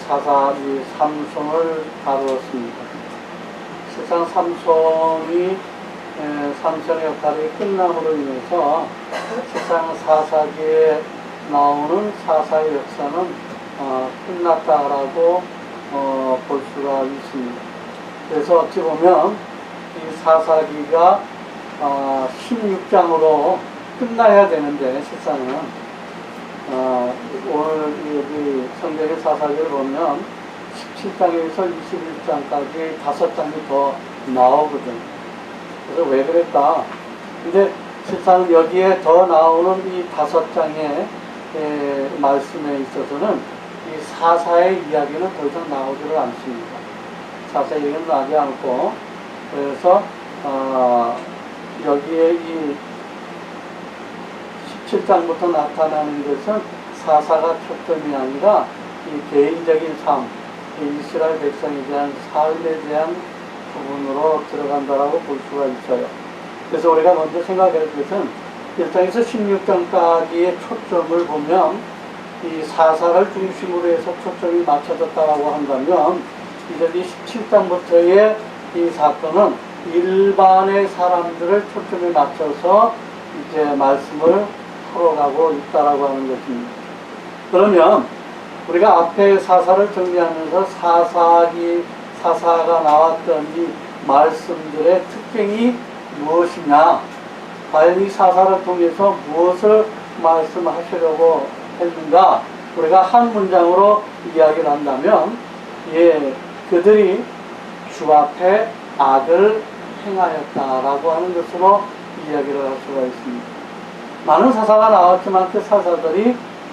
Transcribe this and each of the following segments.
사사 이 삼손을 다루었습니다. 실상 삼손의 역할이 끝남으로 인해서 실상 사사기에 나오는 사사의 역사는 끝났다라고 볼 수가 있습니다. 그래서 어찌 보면 이 사사기가 16장으로 끝나야 되는데 실상은 오늘 여기 성경의 사사기를 보면 17장에서 21장까지 5장이 더 나오거든. 그래서 왜 그랬다? 근데 실상 여기에 더 나오는 이 5장의 말씀에 있어서는 이 사사의 이야기는 더 이상 나오지를 않습니다. 사사의 이야기는 나오지 않고, 그래서 여기에 이 17장부터 나타나는 것은 사사가 초점이 아니라 이 개인적인 삶, 이스라엘 백성에 대한 삶에 대한 부분으로 들어간다라고 볼 수가 있어요. 그래서 우리가 먼저 생각해야 할 것은 1장에서 16장까지의 초점을 보면 이 사사를 중심으로 해서 초점이 맞춰졌다고 한다면 이제 이 17장부터의 이 사건은 일반의 사람들을 초점에 맞춰서 이제 말씀을 풀어가고 있다라고 하는 것입니다. 그러면 우리가 앞에 사사를 정리하면서 사사가 나왔던 이 말씀들의 특징이 무엇이냐, 과연 이 사사를 통해서 무엇을 말씀하시려고 했는가, 우리가 한 문장으로 이야기를 한다면, 그들이 주 앞에 악을 행하였다라고 하는 것으로 이야기를 할 수가 있습니다. 많은 사사가 나왔지만 그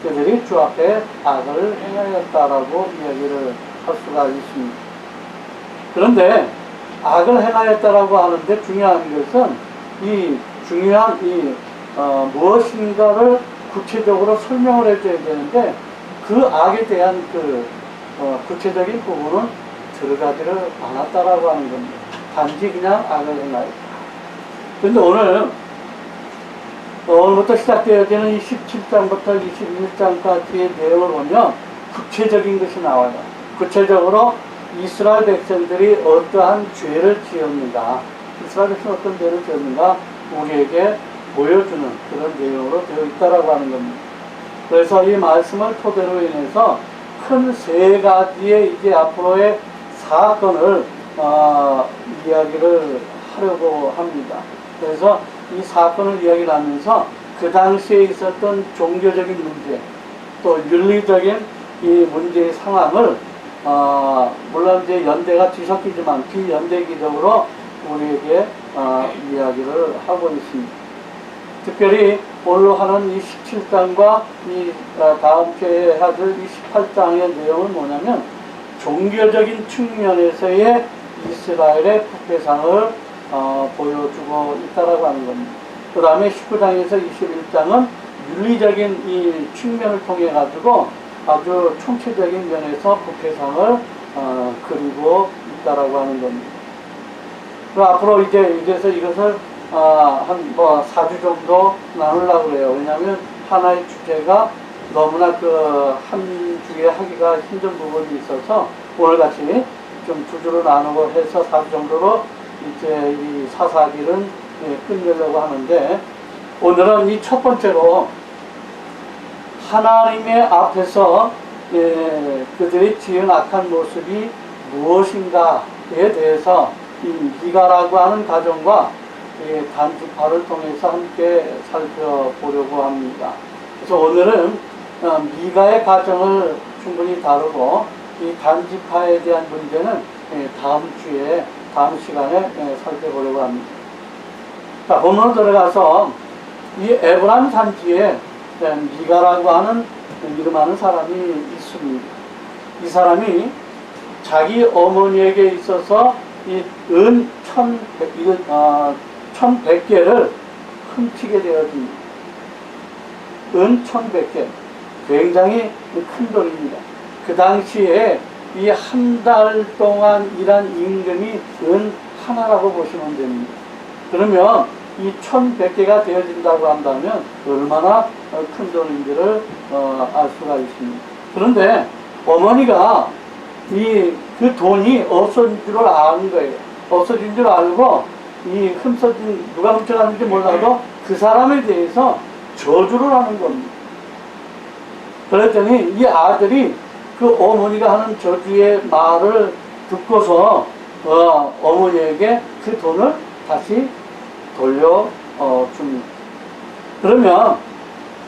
그들이 주 앞에 악을 행하였다라고 이야기를 할 수가 있습니다. 그런데 악을 행하였다라고 하는데 중요한 것은 이 중요한 무엇인가를 구체적으로 설명을 해줘야 되는데 그 악에 대한 구체적인 부분은 들어가지를 않았다라고 하는 겁니다. 단지 그냥 악을 행하였다. 그런데 오늘부터 시작되어지는 이 17장부터 21장까지의 내용을 보면 구체적인 것이 나와요. 구체적으로 이스라엘 백성들이 어떠한 죄를 지었는가, 이스라엘 백성이 어떤 죄를 지었는가 우리에게 보여주는 그런 내용으로 되어 있다라고 하는 겁니다. 그래서 이 말씀을 토대로 인해서 큰 3가지의 이제 앞으로의 사건을 이야기를 하려고 합니다. 그래서 이 사건을 이야기를 하면서 그 당시에 있었던 종교적인 문제, 또 윤리적인 이 문제의 상황을 물론 이제 연대가 뒤섞이지만 비연대기적으로 우리에게 이야기를 하고 있습니다. 특별히 오늘 하는 이 17장과 이 다음 주에 하실 이 18장의 내용은 뭐냐면 종교적인 측면에서의 이스라엘의 부패상을 보여주고 있다라고 하는 겁니다. 그 다음에 19장에서 21장은 윤리적인 이 측면을 통해 가지고 아주 총체적인 면에서 부패상을 그리고 있다라고 하는 겁니다. 그럼 앞으로 이제서 이것을 한 4주 정도 나누려고 그래요. 왜냐하면 하나의 주제가 너무나 한 주에 하기가 힘든 부분이 있어서 오늘같이 좀 2주로 나누고 해서 4주 정도로 이제 이 사사기를 끝내려고 하는데, 오늘은 이 첫 번째로 하나님의 앞에서 그들이 지은 악한 모습이 무엇인가에 대해서 이 미가라고 하는 가정과 단지파를 통해서 함께 살펴보려고 합니다. 그래서 오늘은 미가의 가정을 충분히 다루고 이 단지파에 대한 문제는 다음 시간에 살펴보려고 합니다. 자, 본문으로 들어가서 이 에브라임 산지에 미가라고 하는 이름하는 사람이 있습니다. 이 사람이 자기 어머니에게 있어서 이 은 1100개를 훔치게 되어집니다. 은 1100개. 굉장히 큰 돈입니다. 그 당시에 이 한 달 동안 일한 임금이 은 하나라고 보시면 됩니다. 그러면 이 1100개가 되어진다고 한다면 얼마나 큰 돈인지를 알 수가 있습니다. 그런데 어머니가 그 돈이 없어진 줄 아는 거예요. 없어진 줄 알고 누가 훔쳐갔는지 몰라도 그 사람에 대해서 저주를 하는 겁니다. 그랬더니 이 아들이 그 어머니가 하는 저주의 말을 듣고서 어머니에게 그 돈을 다시 돌려줍니다. 그러면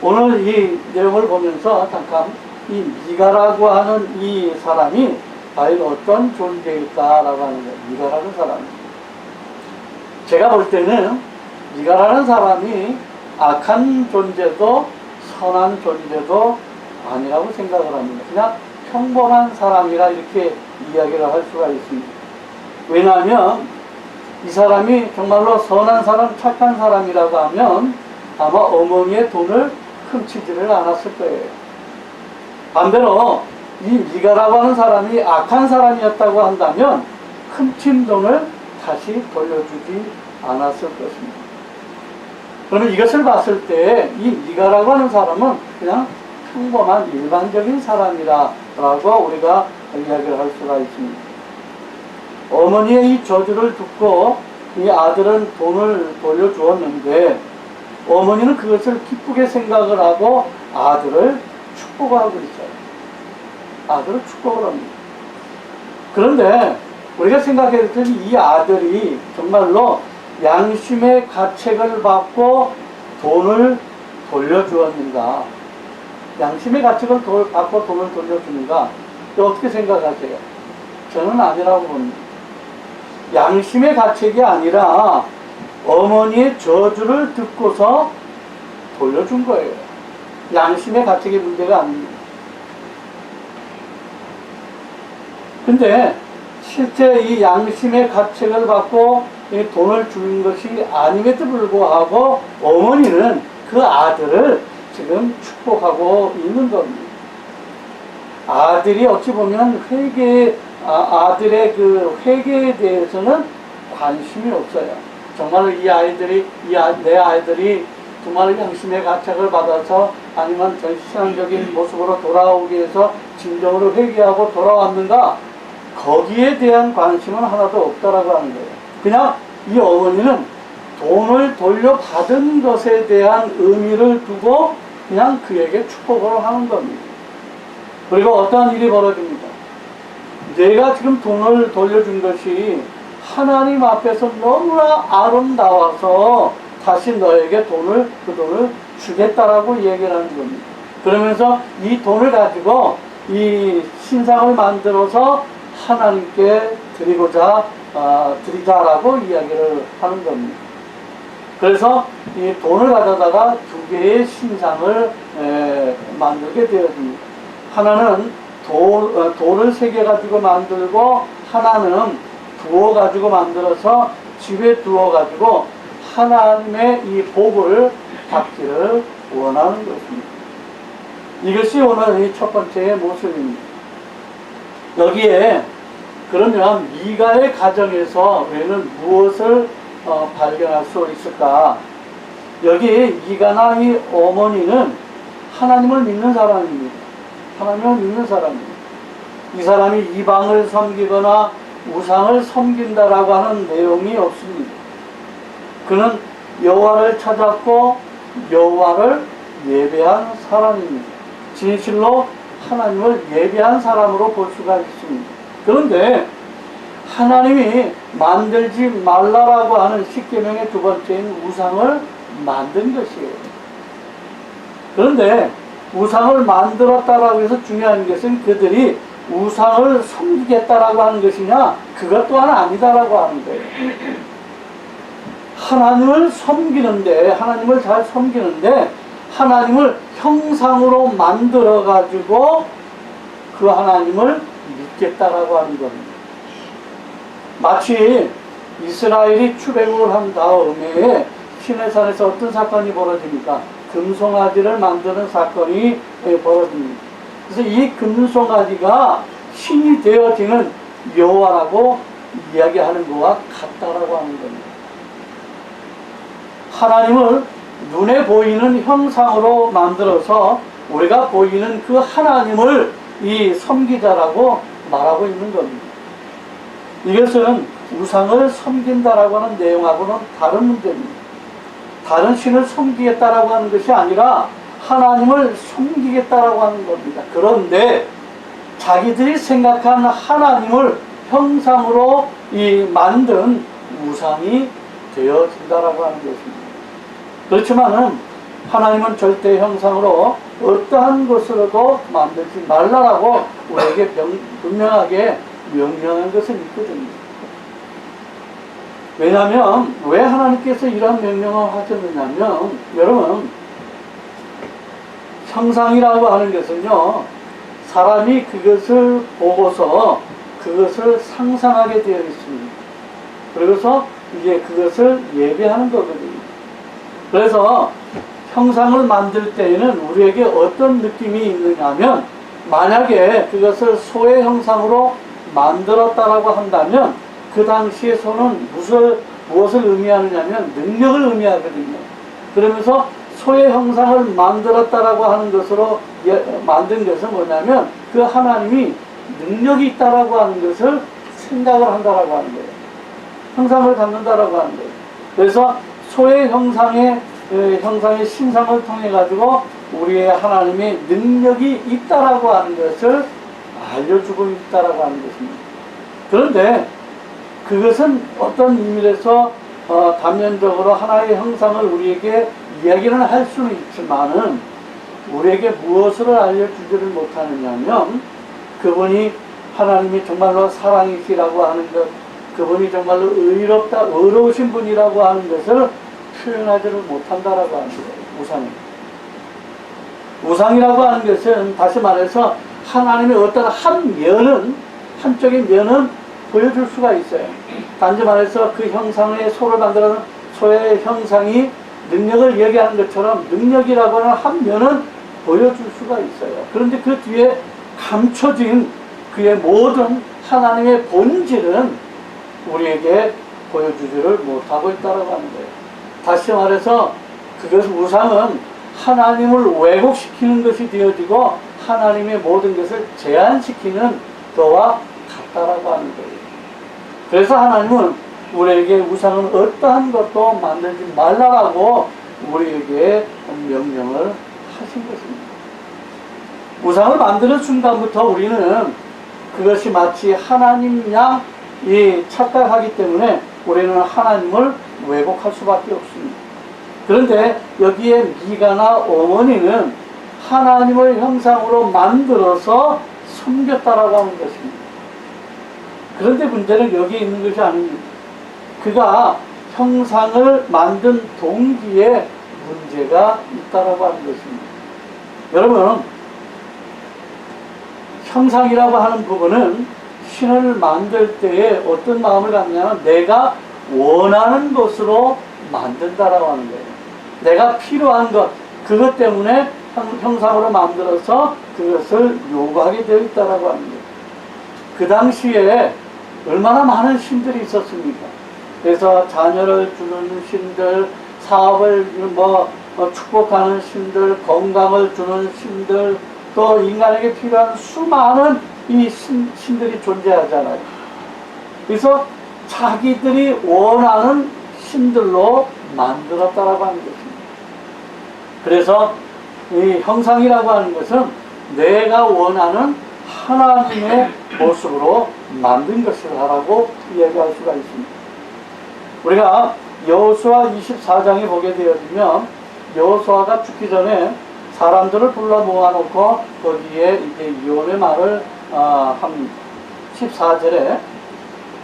오늘 이 내용을 보면서 잠깐 이 미가라고 하는 이 사람이 과연 어떤 존재일까라고 하는 거예요. 미가라는 사람이. 제가 볼 때는 미가라는 사람이 악한 존재도 선한 존재도 아니라고 생각을 합니다. 그냥 평범한 사람이라 이렇게 이야기를 할 수가 있습니다. 왜냐하면 이 사람이 정말로 선한 사람, 착한 사람이라고 하면 아마 어머니의 돈을 훔치지를 않았을 거예요. 반대로 이 미가라고 하는 사람이 악한 사람이었다고 한다면 훔친 돈을 다시 돌려주지 않았을 것입니다. 그러면 이것을 봤을 때 이 미가라고 하는 사람은 그냥 평범한 일반적인 사람이라고 우리가 이야기를 할 수가 있습니다. 어머니의 이 저주를 듣고 이 아들은 돈을 돌려주었는데 어머니는 그것을 기쁘게 생각을 하고 아들을 축복하고 있어요. 아들을 축복을 합니다. 그런데 우리가 생각해볼 때는 이 아들이 정말로 양심의 가책을 받고 돈을 돌려주었는가? 양심의 가책을 받고 돈을 돌려주는가? 어떻게 생각하세요? 저는 아니라고 봅니다. 양심의 가책이 아니라 어머니의 저주를 듣고서 돌려준 거예요. 양심의 가책의 문제가 아닙니다. 근데 실제 이 양심의 가책을 받고 이 돈을 주는 것이 아님에도 불구하고 어머니는 그 아들을 지금 축복하고 있는 겁니다. 아들이 어찌 보면 아들의 그 회개에 대해서는 관심이 없어요. 정말 내 아이들이 정말 양심의 가책을 받아서 아니면 신앙적인 모습으로 돌아오기 위해서 진정으로 회개하고 돌아왔는가? 거기에 대한 관심은 하나도 없다라고 하는 거예요. 그냥 이 어머니는 돈을 돌려받은 것에 대한 의미를 두고 그냥 그에게 축복을 하는 겁니다. 그리고 어떠한 일이 벌어집니다. 내가 지금 돈을 돌려준 것이 하나님 앞에서 너무나 아름다워서 다시 너에게 그 돈을 주겠다라고 얘기를 하는 겁니다. 그러면서 이 돈을 가지고 이 신상을 만들어서 하나님께 드리자라고 이야기를 하는 겁니다. 그래서 이 돈을 가져다가 두 개의 신상을 만들게 되었습니다. 하나는 돌을 3개 가지고 만들고 하나는 두어 가지고 만들어서 집에 두어 가지고 하나님의 이 복을 받기를 원하는 것입니다. 이것이 오늘 이 첫 번째의 모습입니다. 여기에 그러면 미가의 가정에서 우리는 무엇을 발견할 수 있을까? 여기 미가나 이 어머니는 하나님을 믿는 사람입니다. 하나님을 믿는 사람입니다. 이 사람이 이방을 섬기거나 우상을 섬긴다라고 하는 내용이 없습니다. 그는 여호와를 찾았고 여호와를 예배한 사람입니다. 진실로 하나님을 예배한 사람으로 볼 수가 있습니다. 그런데 하나님이 만들지 말라라고 하는 십계명의 두 번째인 우상을 만든 것이에요. 그런데 우상을 만들었다라고 해서 중요한 것은 그들이 우상을 섬기겠다라고 하는 것이냐, 그것 또한 아니다라고 하는 거예요. 하나님을 잘 섬기는데 하나님을 형상으로 만들어 가지고 그 하나님을 믿겠다라고 하는 겁니다. 마치 이스라엘이 출애굽을 한 다음에 시내산에서 어떤 사건이 벌어집니까? 금송아지를 만드는 사건이 벌어집니다. 그래서 이 금송아지가 신이 되어지는 여호와라고 이야기하는 것과 같다라고 하는 겁니다. 하나님을 눈에 보이는 형상으로 만들어서 우리가 보이는 그 하나님을 이 섬기자라고 말하고 있는 겁니다. 이것은 우상을 섬긴다라고 하는 내용하고는 다른 문제입니다. 다른 신을 섬기겠다라고 하는 것이 아니라 하나님을 섬기겠다라고 하는 겁니다. 그런데 자기들이 생각한 하나님을 형상으로 만든 우상이 되어진다라고 하는 것입니다. 그렇지만은 하나님은 절대 형상으로 어떠한 것으로도 만들지 말라라고 우리에게 분명하게 명령한 것은 있거든요. 왜냐하면 왜 하나님께서 이런 명령을 하셨느냐면, 여러분, 형상이라고 하는 것은요, 사람이 그것을 보고서 그것을 상상하게 되어 있습니다. 그래서 이제 그것을 예배하는 거거든요. 그래서 형상을 만들 때에는 우리에게 어떤 느낌이 있느냐면, 만약에 그것을 소의 형상으로 만들었다라고 한다면 그 당시에 소는 무엇을 의미하느냐면 능력을 의미하거든요. 그러면서 소의 형상을 만들었다라고 하는 것으로 만든 것은 뭐냐면 그 하나님이 능력이 있다라고 하는 것을 생각을 한다라고 하는 거예요. 형상을 갖는다라고 하는 거예요. 그래서 소의 형상의 신상을 통해 가지고 우리의 하나님의 능력이 있다라고 하는 것을 알려주고 있다라고 하는 것입니다. 그런데 그것은 어떤 의미에서 단면적으로 하나의 형상을 우리에게 이야기는 할 수는 있지만은 우리에게 무엇을 알려주지를 못하느냐면, 그분이 하나님이 정말로 사랑이시라고 하는 것, 그분이 정말로 의로우신 분이라고 하는 것을 표현하지를 못한다라고 하는 거예요. 우상이. 우상이라고 하는 것은 다시 말해서 하나님의 어떤 한쪽의 면은 보여줄 수가 있어요. 단지 말해서 그 형상의 소를 만들어서 소의 형상이 능력을 얘기하는 것처럼 능력이라고 하는 한 면은 보여줄 수가 있어요. 그런데 그 뒤에 감춰진 그의 모든 하나님의 본질은 우리에게 보여주지를 못하고 있다고 하는 거예요. 다시 말해서 우상은 하나님을 왜곡시키는 것이 되어지고 하나님의 모든 것을 제한시키는 거와 같다라고 하는 거예요. 그래서 하나님은 우리에게 우상은 어떠한 것도 만들지 말라라고 우리에게 명령을 하신 것입니다. 우상을 만드는 순간부터 우리는 그것이 마치 하나님 양 착각하기 때문에 우리는 하나님을 왜곡할 수밖에 없습니다. 그런데 여기에 미가나 어머니는 하나님을 형상으로 만들어서 섬겼다라고 하는 것입니다. 그런데 문제는 여기에 있는 것이 아닙니다. 그가 형상을 만든 동기에 문제가 있다라고 하는 것입니다. 여러분, 형상이라고 하는 부분은 신을 만들 때에 어떤 마음을 갖냐면 내가 원하는 것으로 만든다라고 하는 거예요. 내가 필요한 것, 그것 때문에 형상으로 만들어서 그것을 요구하게 되어 있다라고 하는 거예요. 그 당시에 얼마나 많은 신들이 있었습니까? 그래서 자녀를 주는 신들, 사업을 축복하는 신들, 건강을 주는 신들, 또 인간에게 필요한 수많은 이 신들이 존재하잖아요. 그래서 자기들이 원하는 신들로 만들었다라고 하는 것입니다. 그래서 이 형상이라고 하는 것은 내가 원하는 하나님의 모습으로 만든 것이라고 이야기할 수가 있습니다. 우리가 여호수아 24장에 보게 되어지면 여호수아가 죽기 전에 사람들을 불러 모아놓고 거기에 이제 이혼의 말을 합니다. 14절에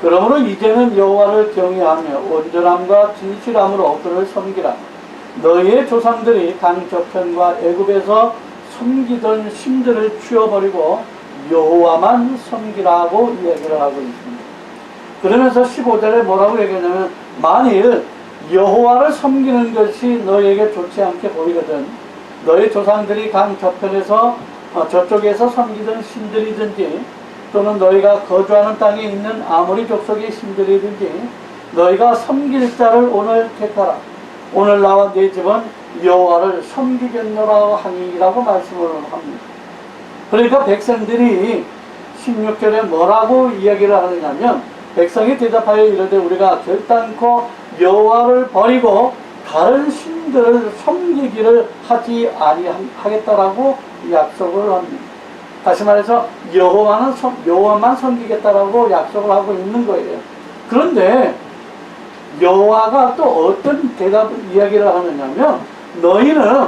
그러므로 이제는 여호와를 경외하며 온전함과 진실함으로 그를 섬기라. 너희의 조상들이 강 저편과 애굽에서 섬기던 신들을 치워버리고 여호와만 섬기라고 이야기를 하고 있습니다. 그러면서 15절에 뭐라고 얘기하냐면 만일 여호와를 섬기는 것이 너희에게 좋지 않게 보이거든 너희 조상들이 강 저편에서 저쪽에서 섬기던 신들이든지 또는 너희가 거주하는 땅에 있는 아모리 족속의 신들이든지 너희가 섬길 자를 오늘 택하라. 오늘 나와 네 집은 여호와를 섬기겠노라 하니라고 말씀을 합니다. 그러니까 백성들이 16절에 뭐라고 이야기를 하느냐면 백성이 대답하여 이르되 우리가 결단코 여호와를 버리고 다른 신들을 섬기기를 하지 아니하겠다라고 약속을 합니다. 다시 말해서 여호와만 섬기겠다라고 약속을 하고 있는 거예요. 그런데 여호와가 또 어떤 이야기를 하느냐면 너희는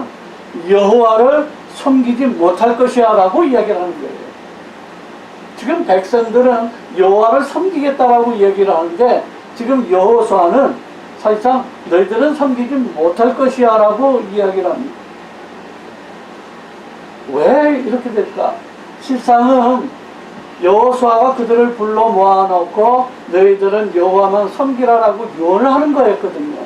여호와를 섬기지 못할 것이야 라고 이야기를 하는 거예요. 지금 백성들은 여호와를 섬기겠다라고 이야기를 하는데 지금 여호수아는 사실상 너희들은 섬기지 못할 것이야 라고 이야기를 합니다. 왜 이렇게 될까? 실상은 여호수아가 그들을 불러 모아놓고 너희들은 여호와만 섬기라라고 유언을 하는 거였거든요.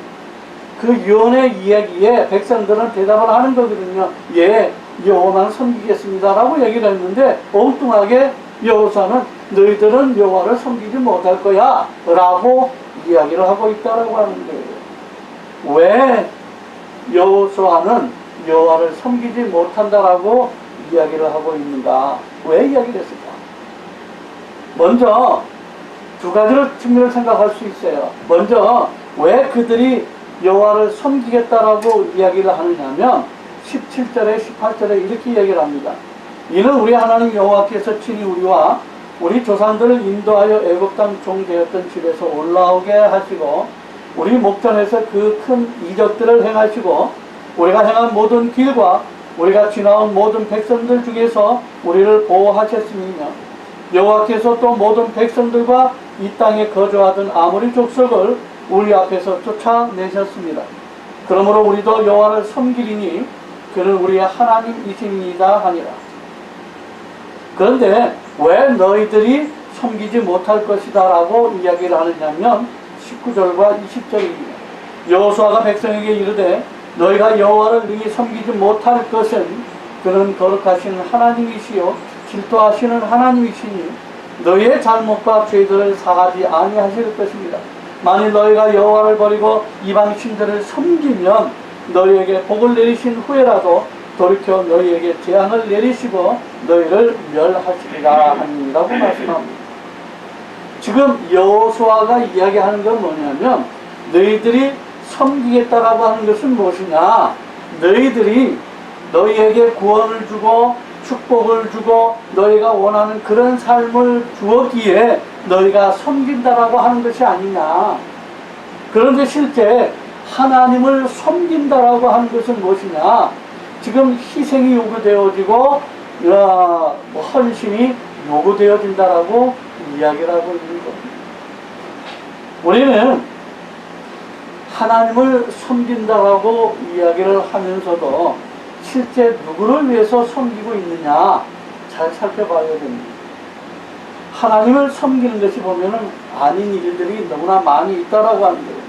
그 유언의 이야기에 백성들은 대답을 하는 거거든요. 예, 여호와만 섬기겠습니다 라고 얘기를 했는데 엉뚱하게 여호수아는 너희들은 여호와를 섬기지 못할 거야 라고 이야기를 하고 있다라고 하는 거예요. 왜 여호수아는 여호와를 섬기지 못한다라고 이야기를 하고 있는가? 왜 이야기를 했을까? 먼저 두 가지를 측면을 생각할 수 있어요. 먼저 왜 그들이 여호와를 섬기겠다라고 이야기를 하느냐면 17절에 18절에 이렇게 이야기를 합니다. 이는 우리 하나님 여호와께서 친히 우리와 우리 조상들을 인도하여 애굽 땅 종되었던 집에서 올라오게 하시고 우리 목전에서 그 큰 이적들을 행하시고 우리가 행한 모든 길과 우리가 지나온 모든 백성들 중에서 우리를 보호하셨으며 여호와께서 또 모든 백성들과 이 땅에 거주하던 아모리 족속을 우리 앞에서 쫓아내셨습니다. 그러므로 우리도 여호와를 섬기리니 그는 우리의 하나님이십니다 하니라. 그런데 왜 너희들이 섬기지 못할 것이다 라고 이야기를 하느냐면 19절과 20절입니다. 여호수아가 백성에게 이르되 너희가 여호와를 능히 섬기지 못할 것은 그는 거룩하신 하나님이시요 질투하시는 하나님이시니 너희의 잘못과 죄들을 사하지 아니하실 것입니다. 만일 너희가 여호와를 버리고 이방 신들을 섬기면 너희에게 복을 내리신 후에라도 돌이켜 너희에게 재앙을 내리시고 너희를 멸하시리라 하니라고 말씀합니다. 지금 여호수아가 이야기하는 건 뭐냐면 너희들이 섬기겠다라고 하는 것은 무엇이냐? 너희들이 너희에게 구원을 주고 축복을 주고 너희가 원하는 그런 삶을 주었기에 너희가 섬긴다라고 하는 것이 아니냐. 그런데 실제 하나님을 섬긴다라고 하는 것은 무엇이냐? 지금 희생이 요구되어지고 헌신이 요구되어진다라고 이야기를 하고 있는 겁니다. 우리는 하나님을 섬긴다라고 이야기를 하면서도 실제 누구를 위해서 섬기고 있느냐 잘 살펴봐야 됩니다. 하나님을 섬기는 것이 보면은 아닌 일들이 너무나 많이 있다라고 하는 거예요.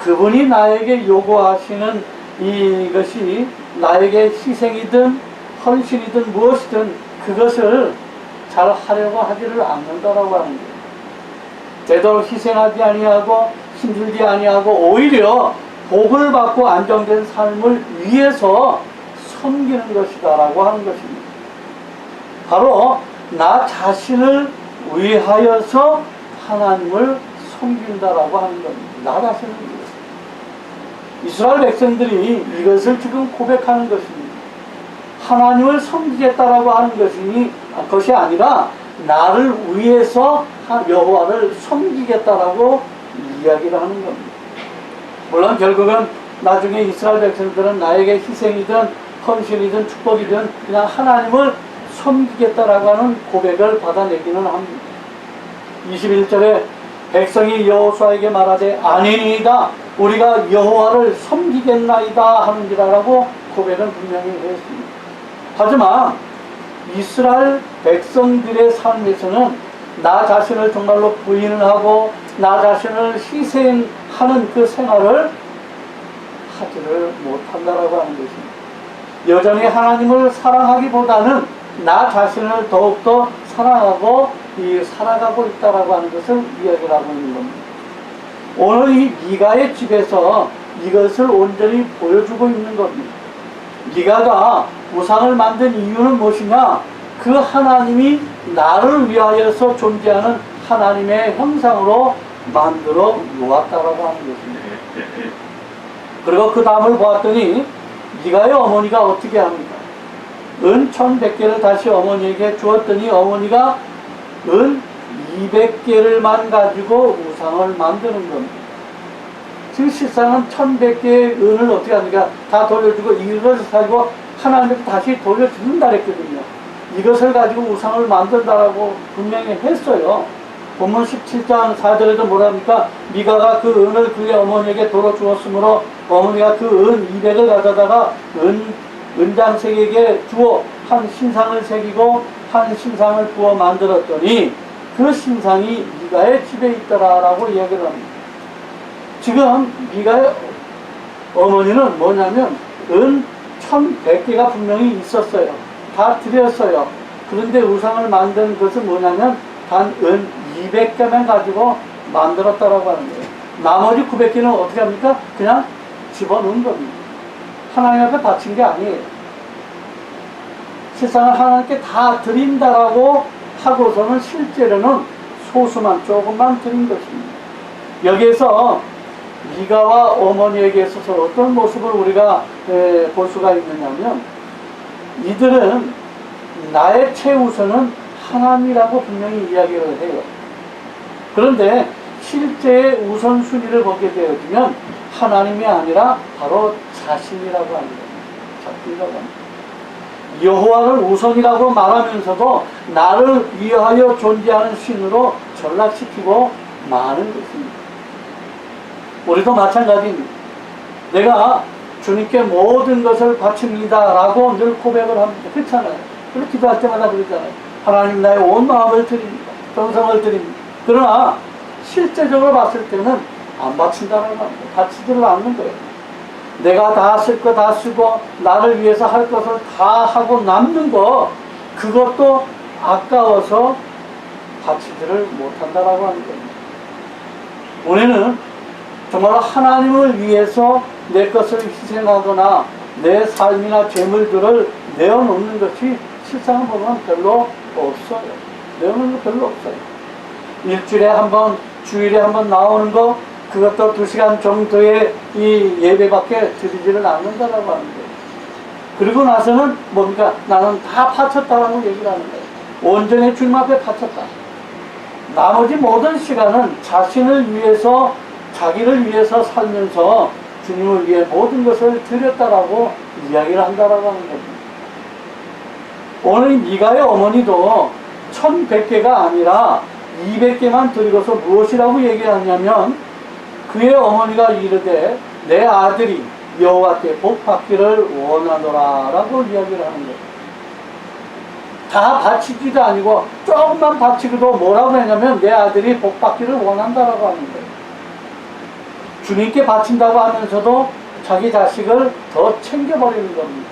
그분이 나에게 요구하시는 이것이 나에게 희생이든 헌신이든 무엇이든 그것을 잘 하려고 하지를 않는다라고 하는 거예요. 되도록 희생하지 아니하고 힘들지 아니하고 오히려 복을 받고 안정된 삶을 위해서 섬기는 것이다라고 하는 것입니다. 바로 나 자신을 위하여서 하나님을 섬긴다라고 하는 겁니다. 나 자신을 위해서. 이스라엘 백성들이 이것을 지금 고백하는 것입니다. 하나님을 섬기겠다라고 하는 것이 아니라 나를 위해서 여호와를 섬기겠다라고 이야기를 하는 겁니다. 물론 결국은 나중에 이스라엘 백성들은 나에게 희생이든 헌신이든 축복이든 그냥 하나님을 섬기겠다라고 하는 고백을 받아내기는 합니다. 21절에 백성이 여호수아에게 말하되 아니니이다 우리가 여호와를 섬기겠나이다 하는지라라고 고백은 분명히 했습니다. 하지만 이스라엘 백성들의 삶에서는 나 자신을 정말로 부인을 하고 나 자신을 희생하는 그 생활을 하지를 못한다라고 하는 것입니다. 여전히 하나님을 사랑하기보다는 나 자신을 더욱더 사랑하고 살아가고 있다라고 하는 것을 이야기를 하고 있는 겁니다. 오늘 이 미가의 집에서 이것을 온전히 보여주고 있는 겁니다. 미가가 우상을 만든 이유는 무엇이냐? 그 하나님이 나를 위하여서 존재하는 하나님의 형상으로 만들어 놓았다라고 하는 것입니다. 그리고 그 다음을 보았더니 미가의 어머니가 어떻게 합니까? 은 1100개를 다시 어머니에게 주었더니 어머니가 은 200개를만 가지고 우상을 만드는 겁니다. 지금 실상은 1100개의 은을 어떻게 합니까? 다 돌려주고 이것을 가지고 하나님께 다시 돌려주는다 그랬거든요. 이것을 가지고 우상을 만든다라고 분명히 했어요. 본문 17장 4절에도 뭐랍니까? 미가가 그 은을 그의 어머니에게 도로 주었으므로 어머니가 그 은 200을 가져다가 은장색에게 주어 한 신상을 새기고 한 신상을 부어 만들었더니 그 신상이 미가의 집에 있더라라고 이야기를 합니다. 지금 미가의 어머니는 뭐냐면 은 1100개가 분명히 있었어요. 다 드렸어요. 그런데 우상을 만든 것은 뭐냐면 단 은 200개만 가지고 만들었다라고 하는 거예요. 나머지 900개는 어떻게 합니까? 그냥 집어넣은 겁니다. 하나님 앞에 바친 게 아니에요. 세상을 하나님께 다 드린다라고 하고서는 실제로는 소수만 조금만 드린 것입니다. 여기에서 미가와 어머니에게 있어서 어떤 모습을 우리가 볼 수가 있느냐면 이들은 나의 최우선은 하나님이라고 분명히 이야기를 해요. 그런데 실제의 우선순위를 보게 되어지면 하나님이 아니라 바로 자신이라고 합니다. 자신이라고 합니다. 여호와를 우선이라고 말하면서도 나를 위하여 존재하는 신으로 전락시키고 마는 것입니다. 우리도 마찬가지입니다. 내가 주님께 모든 것을 바칩니다 라고 늘 고백을 합니다. 그렇잖아요. 그리고 기도할 때마다 그러잖아요. 하나님 나의 온 마음을 드립니다. 정성을 드립니다. 그러나 실제적으로 봤을 때는 안 바친다는 겁니다. 바치지를 않는 거예요. 내가 다 쓸 거 다 쓰고 나를 위해서 할 것을 다 하고 남는 거 그것도 아까워서 바치지를 못한다라고 하는 겁니다. 우리는 정말 하나님을 위해서 내 것을 희생하거나 내 삶이나 재물들을 내어놓는 것이 실상을 보면 별로 없어요. 내어놓는 거 별로 없어요. 일주일에 한 번, 주일에 한 번 나오는 거 그것도 2시간 정도의 이 예배밖에 드리지를 않는다라고 하는 거예요. 그리고 나서는 뭡니까? 나는 다 바쳤다라고 얘기를 하는 거예요. 온전히 주님 앞에 바쳤다. 나머지 모든 시간은 자신을 위해서 자기를 위해서 살면서 주님을 위해 모든 것을 드렸다라고 이야기를 한다라고 하는 겁니다. 오늘 미가의 어머니도 1100개가 아니라 200개만 드리고서 무엇이라고 얘기하냐면 그의 어머니가 이르되 내 아들이 여호와께 복받기를 원하노라 라고 이야기를 하는 거예요. 다 바치지도 아니고 조금만 바치기도 뭐라고 했냐면 내 아들이 복받기를 원한다라고 하는 거예요. 주님께 바친다고 하면서도 자기 자식을 더 챙겨버리는 겁니다.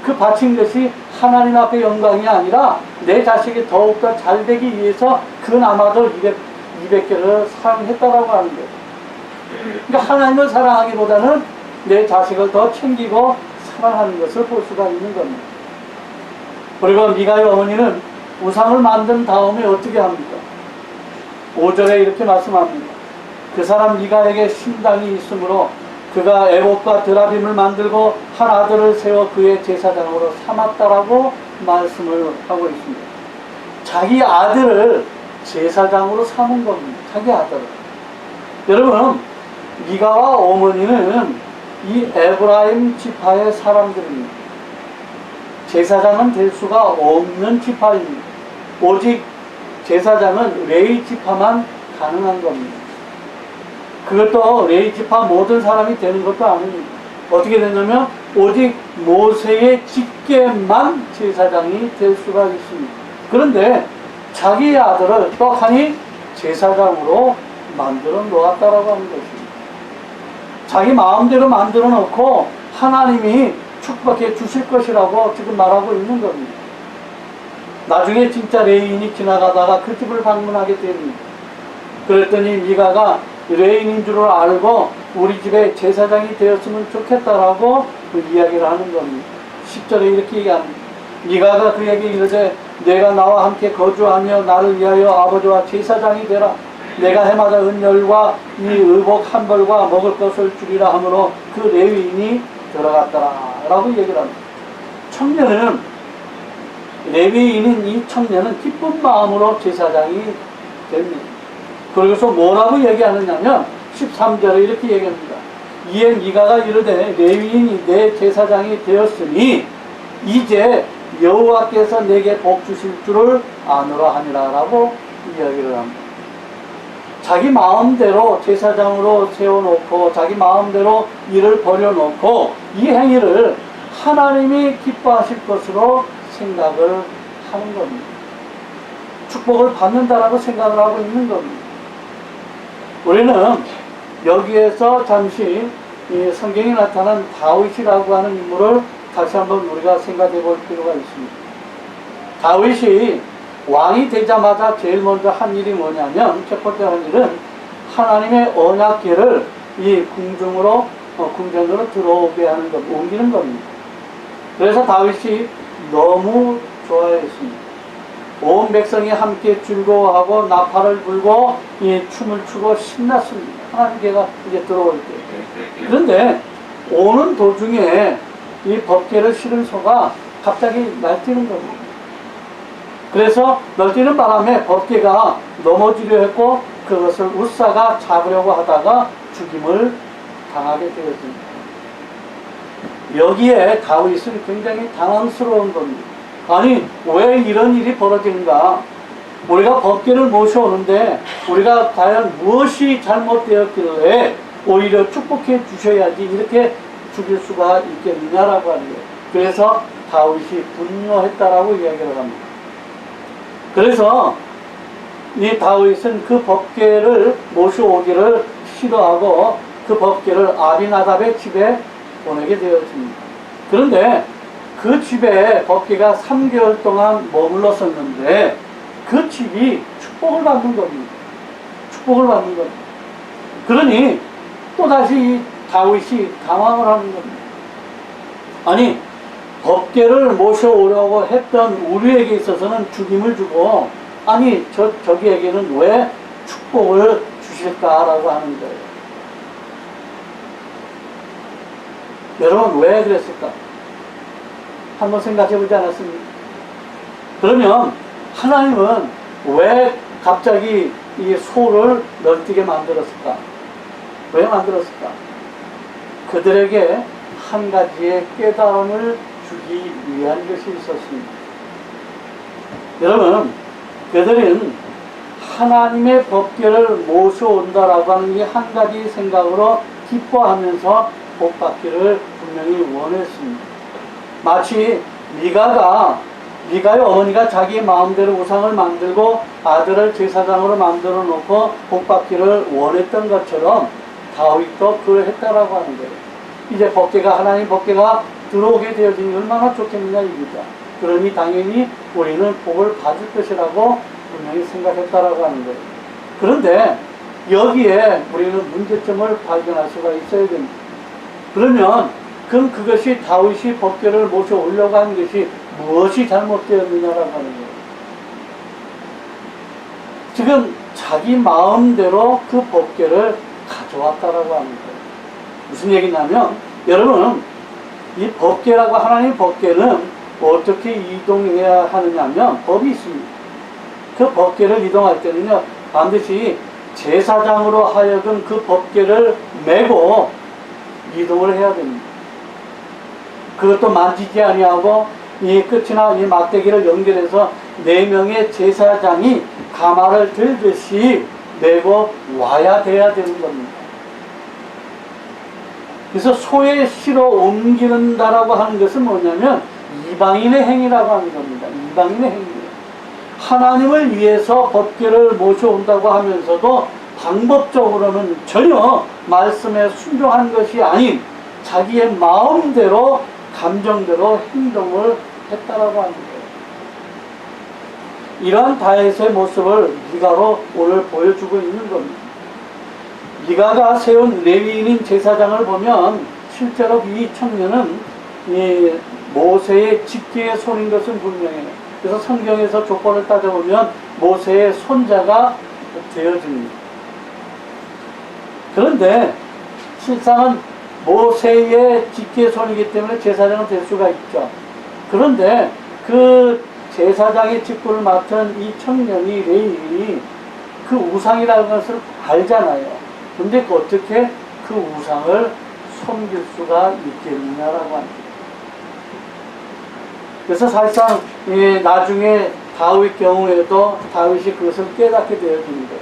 그 바친 것이 하나님 앞에 영광이 아니라 내 자식이 더욱더 잘되기 위해서 그나마도 200개를 사랑했다라고 하는 거예요. 그러니까 하나님을 사랑하기보다는 내 자식을 더 챙기고 사랑하는 것을 볼 수가 있는 겁니다. 그리고 미가의 어머니는 우상을 만든 다음에 어떻게 합니까? 5절에 이렇게 말씀합니다. 그 사람 미가에게 신당이 있으므로 그가 에봇과 드라빔을 만들고 한 아들을 세워 그의 제사장으로 삼았다라고 말씀을 하고 있습니다. 자기 아들을 제사장으로 삼은 겁니다. 자기 아들을. 여러분, 미가와 어머니는 이 에브라임 지파의 사람들입니다. 제사장은 될 수가 없는 지파입니다. 오직 제사장은 레위 지파만 가능한 겁니다. 그것도 레위 지파 모든 사람이 되는 것도 아닙니다. 어떻게 되냐면 오직 모세의 직계만 제사장이 될 수가 있습니다. 그런데 자기 아들을 떡하니 제사장으로 만들어 놓았다라고 하는 것입니다. 자기 마음대로 만들어 놓고 하나님이 축복해 주실 것이라고 지금 말하고 있는 겁니다. 나중에 진짜 레인이 지나가다가 그 집을 방문하게 됩니다. 그랬더니 미가가 레인인 줄 알고 우리 집에 제사장이 되었으면 좋겠다라고 그 이야기를 하는 겁니다. 10절에 이렇게 얘기합니다. 미가가 그에게 이르되 내가 나와 함께 거주하며 나를 위하여 아버지와 제사장이 되라. 내가 해마다 은열과 이 의복 한 벌과 먹을 것을 주리라 하므로 그 레위인이 들어갔더라 라고 얘기를 합니다. 청년은, 레위인인 이 청년은 기쁜 마음으로 제사장이 됩니다. 그래서 뭐라고 얘기하느냐면 13절에 이렇게 얘기합니다. 이에 미가가 이르되 레위인이 내 제사장이 되었으니 이제 여호와께서 내게 복 주실 줄을 아노라 하니라 라고 이야기를 합니다. 자기 마음대로 제사장으로 세워놓고 자기 마음대로 일을 벌여놓고 이 행위를 하나님이 기뻐하실 것으로 생각을 하는 겁니다. 축복을 받는다라고 생각을 하고 있는 겁니다. 우리는 여기에서 잠시 이 성경에 나타난 다윗이라고 하는 인물을 다시 한번 우리가 생각해 볼 필요가 있습니다. 다윗이 왕이 되자마자 제일 먼저 한 일이 뭐냐면, 첫 번째 한 일은 하나님의 언약궤를 이 궁전으로 들어오게 하는 것, 옮기는 겁니다. 그래서 다윗이 너무 좋아했습니다. 온 백성이 함께 즐거워하고 나팔을 불고 이 춤을 추고 신났습니다. 하나님께가 이제 들어올 때. 그런데 오는 도중에 이 법궤를 실은 소가 갑자기 날뛰는 겁니다. 그래서 날뛰는 바람에 법궤가 넘어지려 했고 그것을 웃사가 잡으려고 하다가 죽임을 당하게 되었습니다. 여기에 다윗은 굉장히 당황스러운 겁니다. 아니, 왜 이런 일이 벌어지는가? 우리가 법궤를 모셔오는데 우리가 과연 무엇이 잘못되었길래 오히려 축복해 주셔야지 이렇게 죽일 수가 있겠느냐라고 하는 거예요. 그래서 다윗이 분노했다라고 이야기를 합니다. 그래서 이 다윗은 그 법궤를 모셔오기를 싫어하고 그 법궤를 아비나답의 집에 보내게 되었습니다. 그런데 그 집에 법궤가 3개월 동안 머물렀었는데 그 집이 축복을 받는 겁니다. 축복을 받는 겁니다. 그러니 또다시 다윗이 당황을 하는 겁니다. 아니, 법궤를 모셔오려고 했던 우리에게 있어서는 죽임을 주고, 아니 저기에게는 왜 축복을 주실까라고 하는 거예요. 여러분, 왜 그랬을까? 한번 생각해 보지 않았습니까? 그러면 하나님은 왜 갑자기 이 소를 널뛰게 만들었을까? 왜 만들었을까? 그들에게 한 가지의 깨달음을 주기 위한 것이 있었습니다. 여러분, 그들은 하나님의 법궤를 모셔온다라고 하는 이 한 가지 생각으로 기뻐하면서 복 받기를 분명히 원했습니다. 마치 미가의 어머니가 자기 마음대로 우상을 만들고 아들을 제사장으로 만들어 놓고 복 받기를 원했던 것처럼 다윗도 그랬다라고 하는 거예요. 이제 법궤가, 하나님 법궤가 들어오게 되어지니 얼마나 좋겠느냐 이거죠. 그러니 당연히 우리는 복을 받을 것이라고 분명히 생각했다라고 하는 거예요. 그런데 여기에 우리는 문제점을 발견할 수가 있어야 됩니다. 그러면 그럼 그것이 다윗이 법궤를 모셔오려고 한 것이 무엇이 잘못되었느냐라고 하는 거예요. 지금 자기 마음대로 그 법궤를 가져왔다라고 하는 거예요. 무슨 얘기냐면, 여러분, 이 법궤라고, 하나님의 법궤는 어떻게 이동해야 하느냐면 법이 있습니다. 그 법궤를 이동할 때는요, 반드시 제사장으로 하여금 그 법궤를 메고 이동을 해야 됩니다. 그것도 만지지 아니하고 이 끝이나 이 막대기를 연결해서 4명의 제사장이 가마를 들듯이 메고 와야 돼야 되는 겁니다. 그래서 소에 실어 옮기는다라고 하는 것은 뭐냐면 이방인의 행위라고 하는 겁니다. 이방인의 행위. 하나님을 위해서 법궤를 모셔온다고 하면서도 방법적으로는 전혀 말씀에 순종한 것이 아닌 자기의 마음대로 감정대로 행동을 했다라고 하는 거예요. 이러한 다윗의 모습을 미가로 오늘 보여주고 있는 겁니다. 미가가 세운 레위인인 제사장을 보면 실제로 이 청년은 이 모세의 직계의 손인 것은 분명해요. 그래서 성경에서 조건을 따져보면 모세의 손자가 되어집니다. 그런데 실상은 모세의 직계손이기 때문에 제사장은 될 수가 있죠. 그런데 그 제사장의 직분을 맡은 이 청년이 레위인이 그 우상이라는 것을 알잖아요. 근데 어떻게 그 우상을 섬길 수가 있겠느냐라고 합니다. 그래서 사실상 나중에 다윗 경우에도 다윗이 그것을 깨닫게 되어집니다.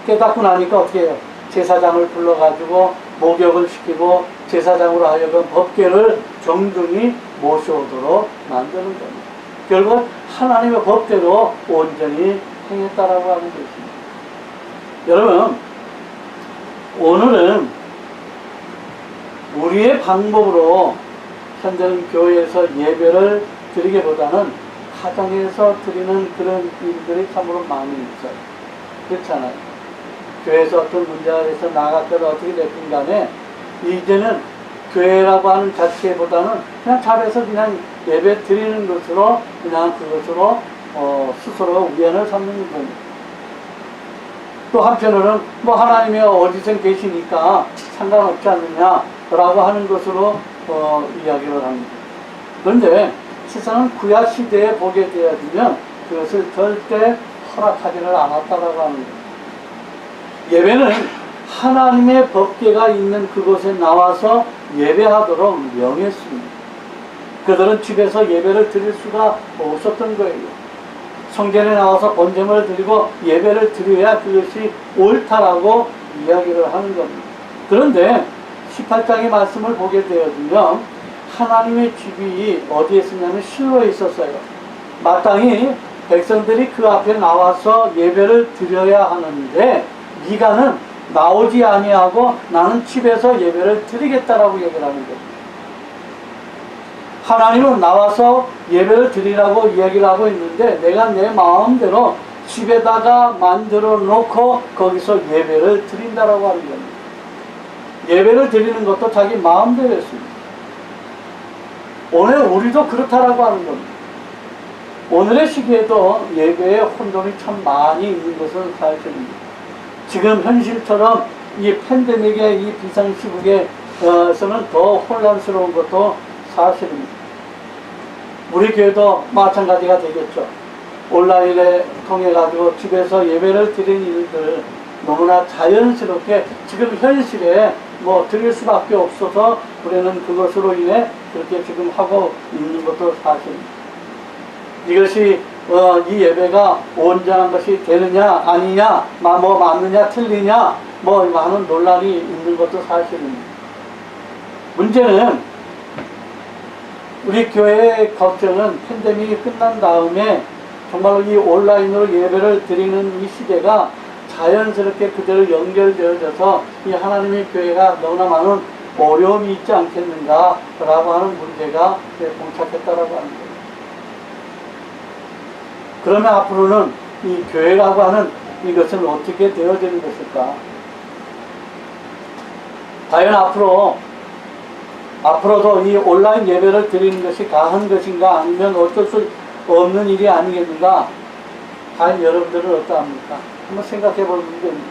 깨닫고 나니까 어떻게 해요? 제사장을 불러가지고 목욕을 시키고 제사장으로 하여금 법궤를 정중히 모셔오도록 만드는 겁니다. 결국 하나님의 법대로 온전히 행했다라고 하는 것입니다. 여러분, 오늘은 우리의 방법으로 현재는 교회에서 예배를 드리기보다는 가정에서 드리는 그런 일들이 참으로 많이 있어요. 그렇잖아요. 교회에서 어떤 문제가 돼서 나갔더라도 어떻게 됐든 간에 이제는 교회라고 하는 자체보다는 그냥 잘해서 그냥 예배 드리는 것으로 그냥 그것으로 스스로가 우연을 삼는 겁니다. 또 한편으로는 뭐 하나님이 어디서 계시니까 상관없지 않느냐라고 하는 것으로 이야기를 합니다. 그런데 세상은 구약 시대에 보게 되어지면 그것을 절대 허락하지는 않았다라고 하는 거예요. 예배는 하나님의 법궤가 있는 그곳에 나와서 예배하도록 명했습니다. 그들은 집에서 예배를 드릴 수가 없었던 거예요. 성전에 나와서 번제물을 드리고 예배를 드려야 그것이 옳다라고 이야기를 하는 겁니다. 그런데 18장의 말씀을 보게 되어지면 하나님의 집이 어디에 있었냐면 실로에 있었어요. 마땅히 백성들이 그 앞에 나와서 예배를 드려야 하는데 미가는 나오지 아니하고 나는 집에서 예배를 드리겠다라고 얘기를 하는 거예요. 하나님은 나와서 예배를 드리라고 이야기를 하고 있는데 내가 내 마음대로 집에다가 만들어 놓고 거기서 예배를 드린다라고 하는 겁니다. 예배를 드리는 것도 자기 마음대로였습니다. 오늘 우리도 그렇다라고 하는 겁니다. 오늘의 시기에도 예배에 혼돈이 참 많이 있는 것은 사실입니다. 지금 현실처럼 이 팬데믹의 이 비상시국에서는 더 혼란스러운 것도 사실입니다. 우리 교회도 마찬가지가 되겠죠. 온라인에 통해 가지고 집에서 예배를 드리는 일들 너무나 자연스럽게 지금 현실에 뭐 드릴 수밖에 없어서 우리는 그것으로 인해 그렇게 지금 하고 있는 것도 사실입니다. 이것이 이 예배가 온전한 것이 되느냐 아니냐 뭐 맞느냐 틀리냐 뭐 많은 논란이 있는 것도 사실입니다. 문제는 우리 교회의 걱정은 팬데믹이 끝난 다음에 정말로 이 온라인으로 예배를 드리는 이 시대가 자연스럽게 그대로 연결되어져서 이 하나님의 교회가 너무나 많은 어려움이 있지 않겠는가라고 하는 문제가 봉착했다라고 하는 거예요. 그러면 앞으로는 이 교회라고 하는 이것은 어떻게 되어지는 것일까? 과연 앞으로도 이 온라인 예배를 드리는 것이 가한 것인가 아니면 어쩔 수 없는 일이 아니겠는가? 과연 여러분들은 어떠합니까? 한번 생각해 볼 문제입니다.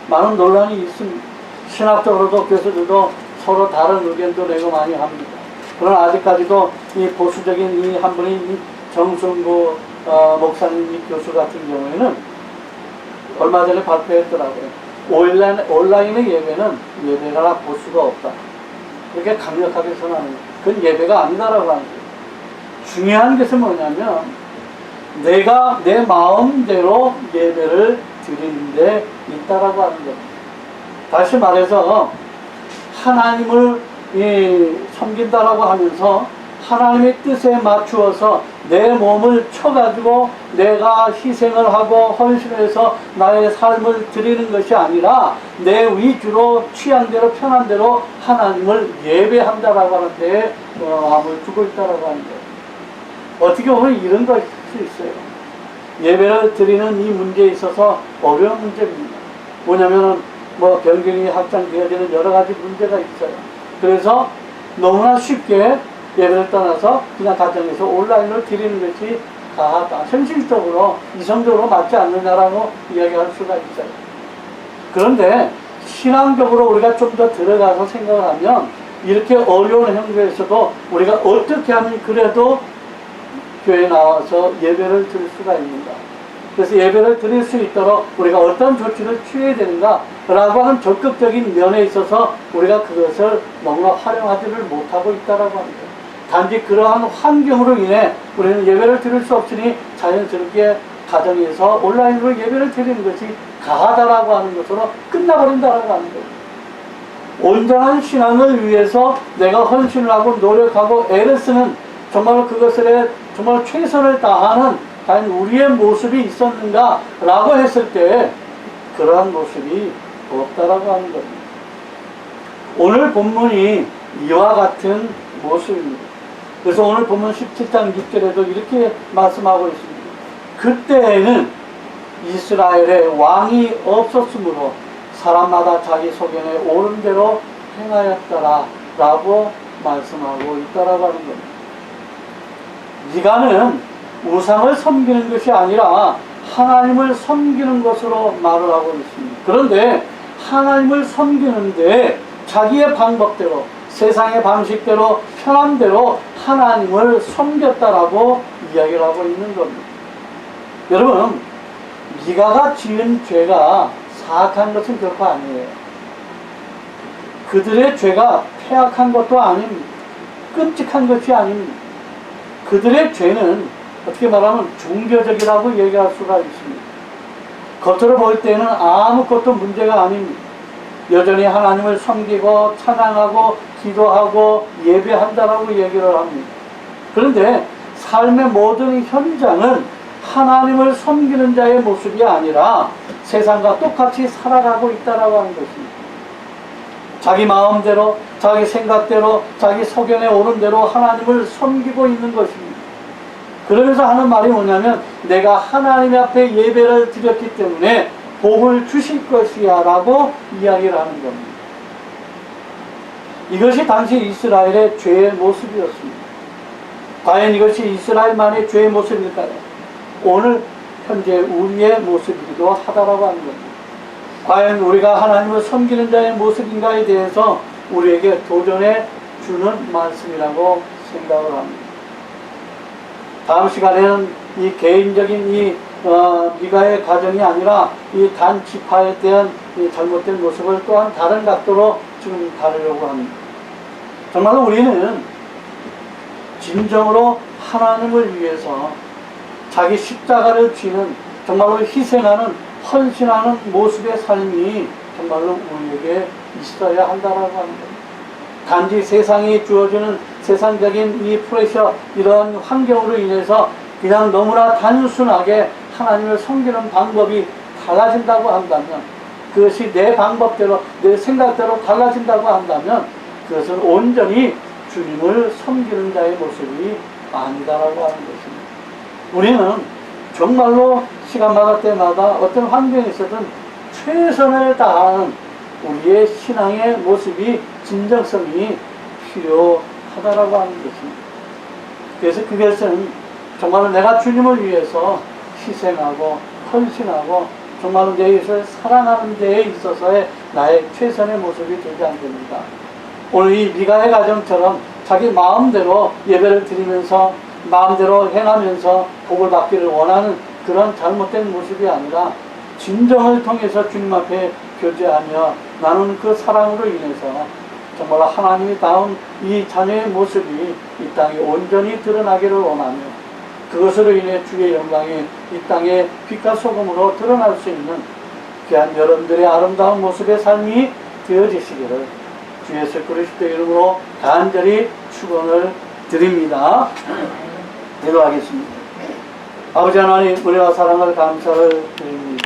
많은 논란이 있습니다. 신학적으로도 교수들도 서로 다른 의견도 내고 많이 합니다. 그러나 아직까지도 이 보수적인 이 한 분인 정순구 목사님 이 교수 같은 경우에는 얼마 전에 발표했더라고요. 온라인의 예배는 예배가 볼 수가 없다. 그렇게 강력하게 선언하는 그건 예배가 아니다라고 하는 거예요. 중요한 것은 뭐냐면 내가 내 마음대로 예배를 드리는 데 있다라고 하는 겁니다. 다시 말해서 하나님을 섬긴다라고 하면서 하나님의 뜻에 맞추어서 내 몸을 쳐가지고 내가 희생을 하고 헌신해서 나의 삶을 드리는 것이 아니라 내 위주로 취향대로 편한대로 하나님을 예배한다라고 하는데 마음을 두고 있다라고 하는 거예요. 어떻게 보면 이런 것일 수 있어요. 예배를 드리는 이 문제에 있어서 어려운 문제입니다. 뭐냐면은 뭐 변경이 확장되어지는 여러 가지 문제가 있어요. 그래서 너무나 쉽게 예배를 떠나서 그냥 가정에서 온라인으로 드리는 것이 가하다. 현실적으로 이성적으로 맞지 않느냐라고 이야기할 수가 있어요. 그런데 신앙적으로 우리가 좀 더 들어가서 생각을 하면 이렇게 어려운 형국에서도 우리가 어떻게 하면 그래도 교회에 나와서 예배를 드릴 수가 있는가. 그래서 예배를 드릴 수 있도록 우리가 어떤 조치를 취해야 되는가라고 하는 적극적인 면에 있어서 우리가 그것을 너무나 활용하지를 못하고 있다라고 합니다. 단지 그러한 환경으로 인해 우리는 예배를 드릴 수 없으니 자연스럽게 가정에서 온라인으로 예배를 드리는 것이 가하다라고 하는 것으로 끝나버린다라고 하는 거예요. 온전한 신앙을 위해서 내가 헌신을 하고 노력하고 애를 쓰는 정말 그것에 정말 최선을 다하는 과연 우리의 모습이 있었는가 라고 했을 때 그러한 모습이 없다라고 하는 겁니다. 오늘 본문이 이와 같은 모습입니다. 그래서 오늘 본문 17장 6절에도 이렇게 말씀하고 있습니다. 그때에는 이스라엘에 왕이 없었으므로 사람마다 자기 소견에 옳은 대로 행하였더라 라고 말씀하고 있다라고 하는 겁니다. 미가는 우상을 섬기는 것이 아니라 하나님을 섬기는 것으로 말을 하고 있습니다. 그런데 하나님을 섬기는데 자기의 방법대로 세상의 방식대로 편함대로 하나님을 섬겼다라고 이야기를 하고 있는 겁니다. 여러분, 미가가 지은 죄가 사악한 것은 결코 아니에요. 그들의 죄가 폐악한 것도 아닙니다. 끔찍한 것이 아닙니다. 그들의 죄는 어떻게 말하면 종교적이라고 얘기할 수가 있습니다. 겉으로 볼 때는 아무것도 문제가 아닙니다. 여전히 하나님을 섬기고 찬양하고 기도하고 예배한다라고 얘기를 합니다. 그런데 삶의 모든 현장은 하나님을 섬기는 자의 모습이 아니라 세상과 똑같이 살아가고 있다라고 하는 것입니다. 자기 마음대로, 자기 생각대로, 자기 소견에 오른 대로 하나님을 섬기고 있는 것입니다. 그러면서 하는 말이 뭐냐면 내가 하나님 앞에 예배를 드렸기 때문에 복을 주실 것이야 라고 이야기를 하는 겁니다. 이것이 당시 이스라엘의 죄의 모습이었습니다. 과연 이것이 이스라엘만의 죄의 모습일까요? 오늘 현재 우리의 모습이기도 하다라고 하는 겁니다. 과연 우리가 하나님을 섬기는 자의 모습인가에 대해서 우리에게 도전해 주는 말씀이라고 생각을 합니다. 다음 시간에는 이 개인적인 이 미가의 가정이 아니라 이 단 지파에 대한 이 잘못된 모습을 또한 다른 각도로 지금 다루려고 합니다. 정말로 우리는 진정으로 하나님을 위해서 자기 십자가를 쥐는 정말로 희생하는 헌신하는 모습의 삶이 정말로 우리에게 있어야 한다라고 하는 겁니다. 단지 세상이 주어주는 세상적인 이 프레셔 이런 환경으로 인해서 그냥 너무나 단순하게 하나님을 섬기는 방법이 달라진다고 한다면 그것이 내 방법대로 내 생각대로 달라진다고 한다면 그것은 온전히 주님을 섬기는 자의 모습이 아니다라고 하는 것입니다. 우리는 정말로 시간마다 때마다 어떤 환경에 있어든 최선을 다하는 우리의 신앙의 모습이 진정성이 필요하다라고 하는 것입니다. 그래서 그것은 정말로 내가 주님을 위해서 희생하고 헌신하고 정말로 내 이웃을 사랑하는 데에 있어서의 나의 최선의 모습이 되지 않습니까? 오늘 이 미가의 가정처럼 자기 마음대로 예배를 드리면서 마음대로 행하면서 복을 받기를 원하는 그런 잘못된 모습이 아니라 진정을 통해서 주님 앞에 교제하며 나는 그 사랑으로 인해서 정말 하나님이 다운 이 자녀의 모습이 이 땅에 온전히 드러나기를 원하며 그것으로 인해 주의 영광이 이 땅에 빛과 소금으로 드러날 수 있는 귀한 여러분들의 아름다운 모습의 삶이 되어지시기를 주 예수 그리스도 이름으로 간절히 축원을 드립니다. 기도하겠습니다. 아버지 하나님, 은혜와 사랑을 감사를 드립니다.